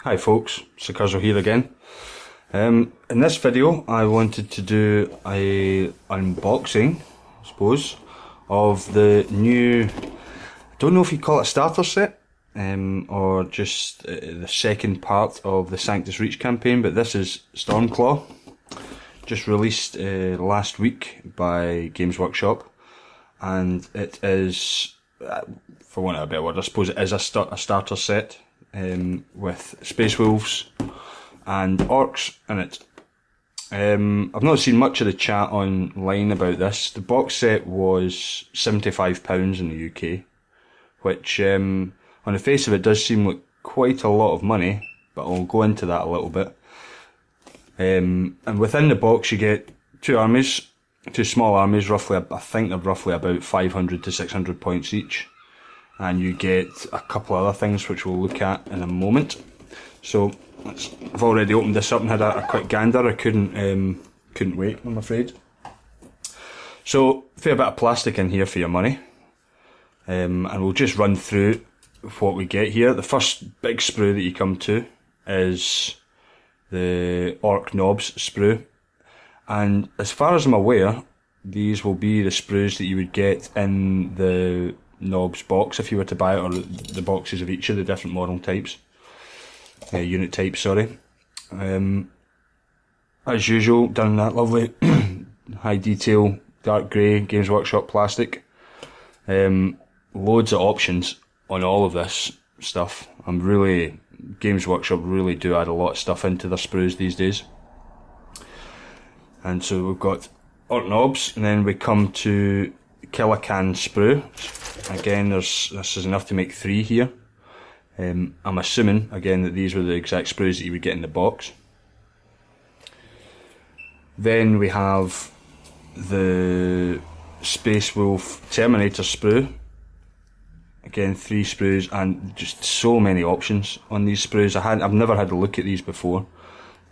Hi folks, Sanctus here again. In this video I wanted to do a unboxing, I suppose, of the new, I don't know if you call it a starter set, or just the second part of the Sanctus Reach campaign, but this is Stormclaw, just released last week by Games Workshop, and it is, for want of a better word, I suppose it is a starter set. With Space Wolves and Orcs in it. I've not seen much of the chat online about this. The box set was £75 in the UK, which on the face of it does seem like quite a lot of money, but I'll go into that a little bit. And within the box you get two small armies, roughly, I think they're roughly about 500 to 600 points each. And you get a couple of other things which we'll look at in a moment. So I've already opened this up and had a quick gander. I couldn't wait, I'm afraid. So a fair bit of plastic in here for your money, and we'll just run through what we get here. The first big sprue that you come to is the Orc Knobs sprue, and as far as I'm aware, these will be the sprues that you would get in the Knobs box if you were to buy it, or the boxes of each of the different model types, unit types, sorry. As usual, done in that lovely high detail dark grey Games Workshop plastic. Loads of options on all of this stuff. Games Workshop really do add a lot of stuff into their sprues these days. And so we've got Orc Knobs, and then we come to Killacan sprue. Again, this is enough to make 3 here. I'm assuming, again, that these were the exact sprues that you would get in the box. Then we have the Space Wolf Terminator sprue. Again, 3 sprues, and just so many options on these sprues. I've never had a look at these before,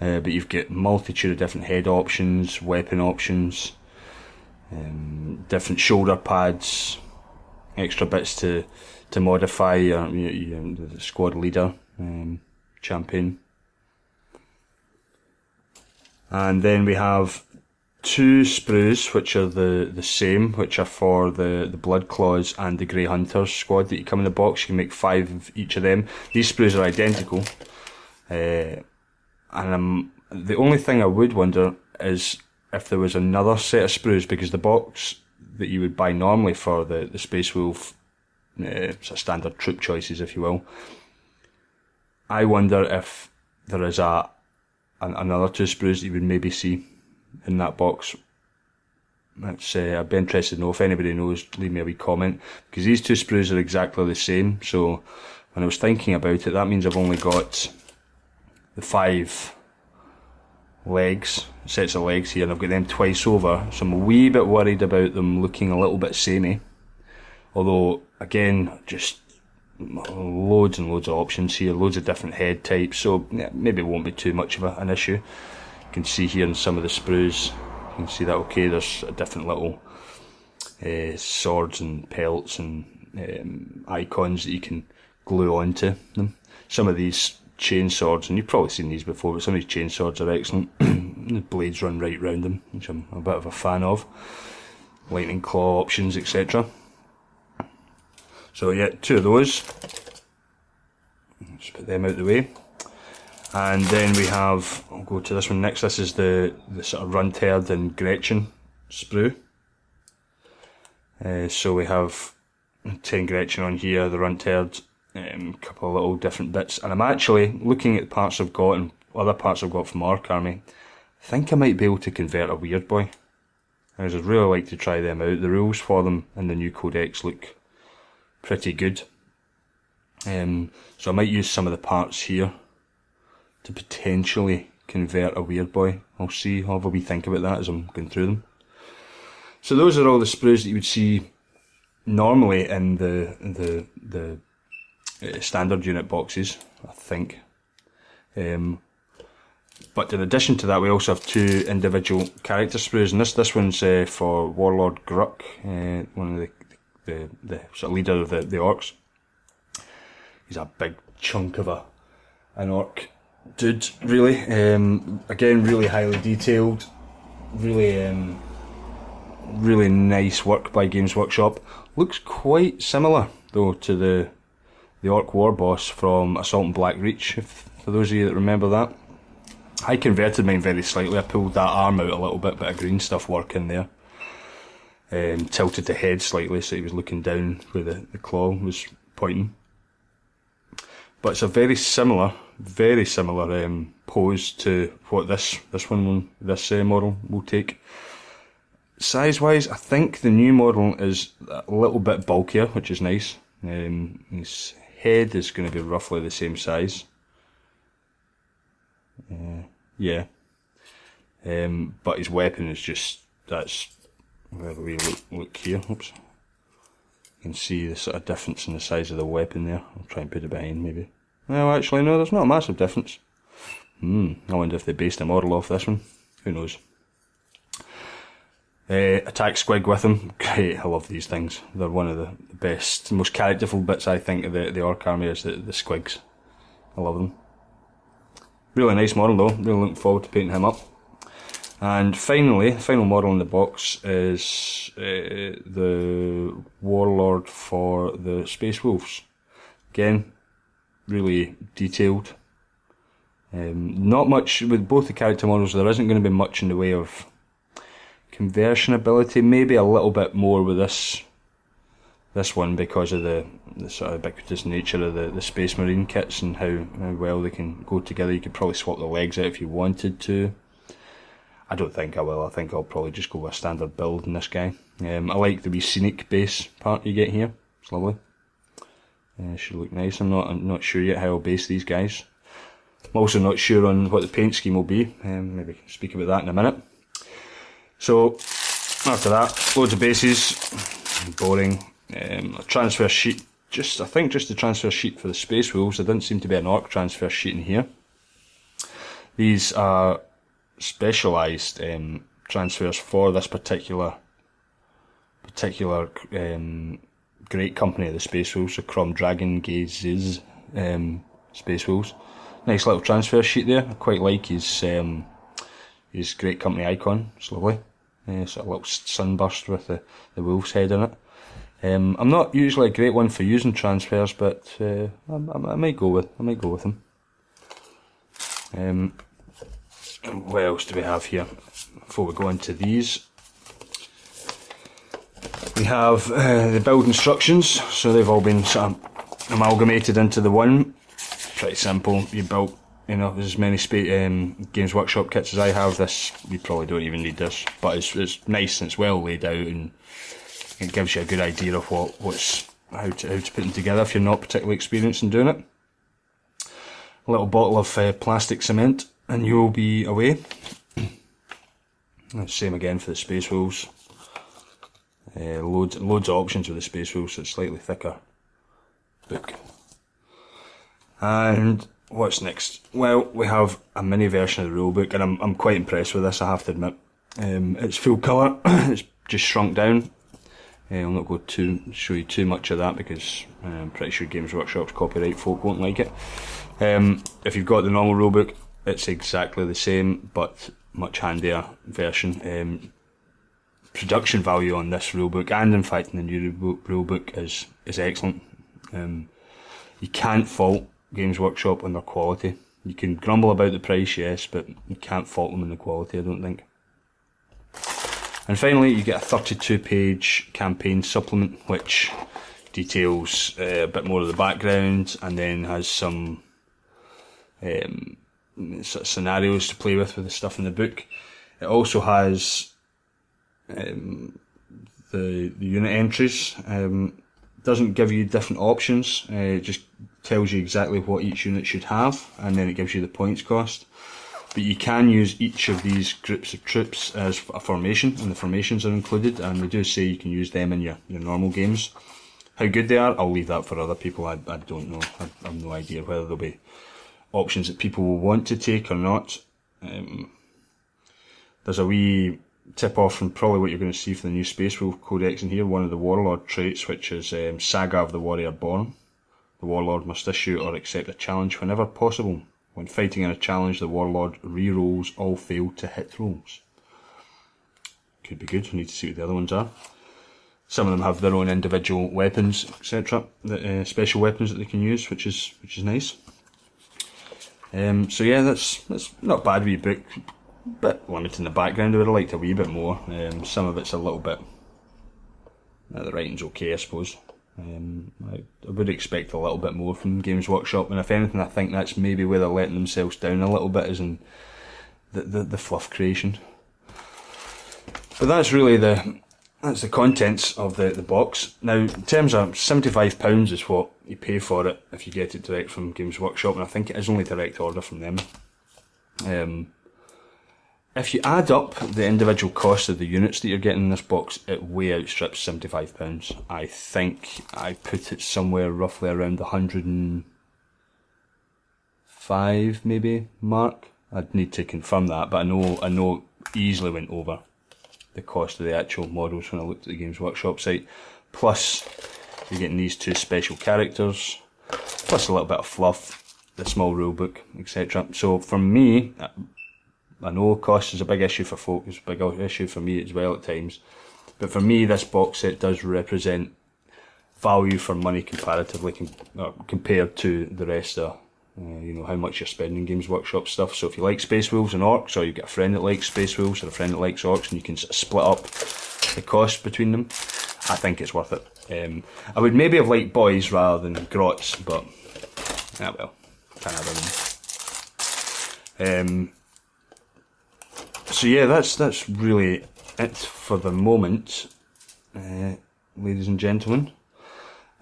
but you've got multitude of different head options, weapon options, different shoulder pads, extra bits to modify the squad leader, champion. And then we have 2 sprues which are the same, which are for the Blood Claws and the Grey Hunters squad that you come in the box. You can make 5 of each of them. These sprues are identical, and the only thing I would wonder is if there was another set of sprues, because the box that you would buy normally for the Space Wolf, sort of standard troop choices, if you will, I wonder if there is another 2 sprues that you would maybe see in that box. I'd be interested to know. If anybody knows, leave me a wee comment, because these 2 sprues are exactly the same. So when I was thinking about it, that means I've only got the 5 sets of legs here, and I've got them twice over, so I'm a wee bit worried about them looking a little bit samey. Although, again, just loads and loads of options here, loads of different head types, so yeah, maybe it won't be too much of an issue. You can see here in some of the sprues, you can see that okay, there's different little swords and pelts and icons that you can glue onto them. Some of these chain swords, and you've probably seen these before, but some of these chain swords are excellent. The blades run right round them, which I'm a bit of a fan of. Lightning claw options, etc. So yeah, 2 of those. Just put them out the way. And then we have, I'll go to this one next, this is the sort of Runterd and Gretchen sprue. So we have 10 Gretchen on here, the Runterd, a couple of little different bits, and I'm actually looking at parts I've got and other parts I've got from Orc Army. I think I might be able to convert a Weird Boy. I'd really like to try them out. The rules for them in the new codex look pretty good, so I might use some of the parts here to potentially convert a Weird Boy. I'll see, I'll have a wee think about that as I'm going through them. So those are all the sprues that you would see normally in the standard unit boxes, I think. But in addition to that, we also have 2 individual character sprues, and this one's for Warlord Gruck, one of the sort of leader of the Orcs. He's a big chunk of a an orc dude, really. Again, really highly detailed, really really nice work by Games Workshop. Looks quite similar though to the orc war boss from Assault and Black Reach, for those of you that remember that. I converted mine very slightly. I pulled that arm out a little bit of green stuff work in there. Tilted the head slightly so he was looking down where the claw was pointing. But it's a very similar pose to what this model will take. Size wise, I think the new model is a little bit bulkier, which is nice. His head is going to be roughly the same size. Yeah. But his weapon is just, that's where we look here. Oops. You can see the sort of difference in the size of the weapon there. I'll try and put it behind maybe. Well, actually no, there's not a massive difference. I wonder if they based a model off this one. Who knows. Attack squig with them. Great, I love these things. They're one of the best, most characterful bits I think of the orc army is the squigs. I love them. Really nice model though, really looking forward to painting him up. And finally, the final model in the box is the Warlord for the Space Wolves. Again, really detailed. Not much, with both the character models there isn't going to be much in the way of conversion ability, maybe a little bit more with this one because of the sort of ubiquitous nature of the Space Marine kits and how well they can go together. You could probably swap the legs out if you wanted to. I don't think I will. I think I'll probably just go with a standard build in this guy. I like the wee scenic base part you get here. It's lovely. Should look nice. I'm not sure yet how I'll base these guys. I'm also not sure on what the paint scheme will be. Maybe I can speak about that in a minute. So after that, loads of bases. Boring. A transfer sheet. I think just the transfer sheet for the Space Wolves. There didn't seem to be an orc transfer sheet in here. These are specialised transfers for this particular great company, the Space Wolves, the Crom Dragon Gaze's Space Wolves. Nice little transfer sheet there. I quite like his great company icon. It's lovely. Sort of little sunburst with the wolf's head in it. I'm not usually a great one for using transfers, but I might go with him. What else do we have here before we go into these? We have the build instructions, so they've all been sort of amalgamated into the one. Pretty simple. You built, as many Games Workshop kits as I have. This, you probably don't even need this, but it's nice and it's well laid out, and it gives you a good idea of how to put them together if you're not particularly experienced in doing it. A little bottle of plastic cement, and you'll be away. Same again for the Space Wolves. Loads of options with the Space Wolves, so it's slightly thicker book. And what's next? Well, we have a mini version of the rulebook, and I'm quite impressed with this, I have to admit. It's full colour, it's just shrunk down. I'll not go show you too much of that because I'm pretty sure Games Workshop's copyright folk won't like it. If you've got the normal rulebook, it's exactly the same, but much handier version. Production value on this rulebook, and in fact in the new rulebook, is excellent. You can't fault Games Workshop on their quality. You can grumble about the price, yes, but you can't fault them on the quality, I don't think. And finally, you get a 32-page campaign supplement, which details a bit more of the background, and then has some sort of scenarios to play with the stuff in the book. It also has the unit entries. Doesn't give you different options. It just tells you exactly what each unit should have, and then it gives you the points cost. But you can use each of these groups of troops as a formation, and the formations are included, and they do say you can use them in your normal games. How good they are, I'll leave that for other people. I don't know. I have no idea whether there'll be options that people will want to take or not. There's a wee tip off from probably what you're going to see for the new Space Wolf Codex in here, one of the Warlord traits, which is Saga of the Warrior Born, The Warlord must issue or accept a challenge whenever possible. When fighting in a challenge, the Warlord re-rolls all failed to hit rolls. Could be good. We need to see what the other ones are. Some of them have their own individual weapons, etc. Special weapons that they can use, which is nice. So yeah, that's not a bad wee book. Bit limited in the background. I would have liked a wee bit more. Some of it's a little bit. The writing's okay, I suppose. I would expect a little bit more from Games Workshop, and if anything, I think that's maybe where they're letting themselves down a little bit, is in the fluff creation. But that's really the contents of the box. Now, in terms of £75 is what you pay for it if you get it direct from Games Workshop, and I think it is only direct order from them. If you add up the individual cost of the units that you're getting in this box, it way outstrips £75. I think I put it somewhere roughly around the 105 maybe mark. I'd need to confirm that, but I know easily went over the cost of the actual models when I looked at the Games Workshop site. Plus, you're getting these two special characters, plus a little bit of fluff, the small rulebook, etc. So for me, I know cost is a big issue for folk, it's a big issue for me as well at times. But for me, this box set does represent value for money comparatively compared to the rest of how much you're spending Games Workshop stuff. So if you like Space Wolves and Orcs, or you've got a friend that likes Space Wolves or a friend that likes Orcs, and you can sort of split up the cost between them, I think it's worth it. I would maybe have liked boys rather than grots, but well, can't have them. So yeah, that's really it for the moment, ladies and gentlemen.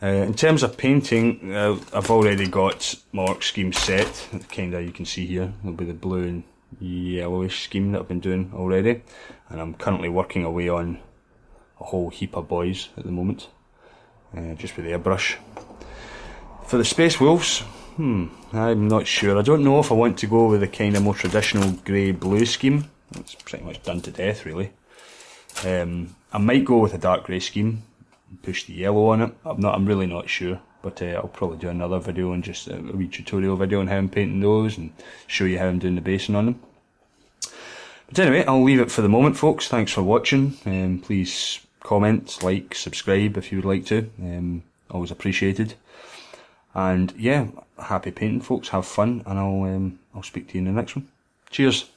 In terms of painting, I've already got my Orc scheme set. Kinda, you can see here, it'll be the blue and yellowish scheme that I've been doing already, and I'm currently working away on a whole heap of boys at the moment, just with the airbrush. For the Space Wolves, I'm not sure. I don't know if I want to go with the kind of more traditional grey-blue scheme. It's pretty much done to death, really. I might go with a dark grey scheme, push the yellow on it. I'm really not sure, but I'll probably do another video and just a wee tutorial video on how I'm painting those and show you how I'm doing the basing on them. But anyway, I'll leave it for the moment, folks. Thanks for watching. Please comment, like, subscribe if you would like to. Always appreciated. And yeah, happy painting, folks. Have fun, and I'll speak to you in the next one. Cheers.